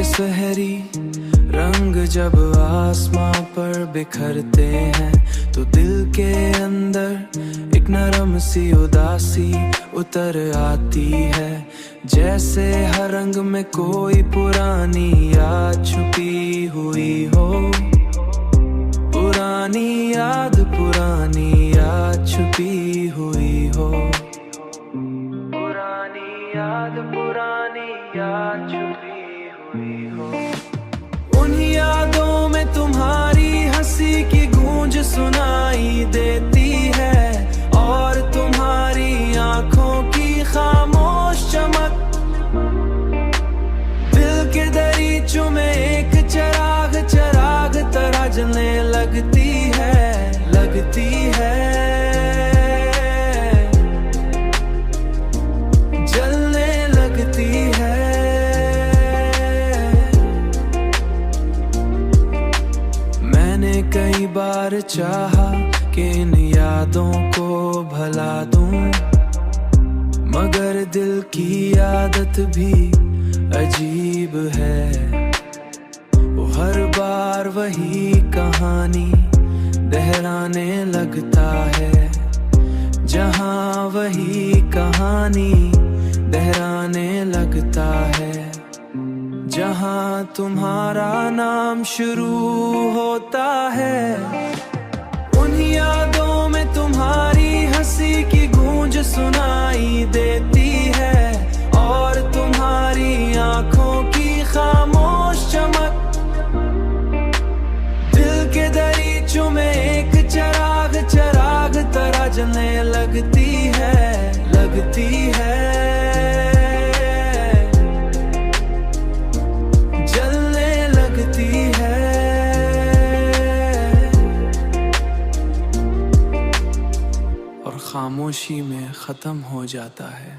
के सुनहरी रंग जब आसमां पर बिखरते हैं तो दिल के अंदर एक नरम सी उदासी उतर आती है। जैसे हर रंग में कोई पुरानी याद छुपी हुई हो, पुरानी याद छुपी हुई हो, पुरानी याद छुपी हुई हो। उन यादों में तुम्हारी हंसी की गूंज सुनाई देती है और तुम्हारी आंखों की खामोश चमक दिल के दरीचों में एक चिराग तरह जलने लगती है। जलने लगती है। मैंने कई बार चाहा कि इन यादों को भुला दूं, मगर दिल की आदत भी अजीब है। वो हर बार वही कहानी दोहराने लगता है, जहां वही कहानी दोहराने लगता है। जहां तुम्हारा नाम शुरू होता है, उन यादों में तुम्हारी हंसी की गूंज सुनाई देती है और तुम्हारी आंखों की खामोश चमक दिल के दरीचों में एक चिराग तरह जलने लगती है। जलने लगती है और खामोशी में खत्म हो जाता है।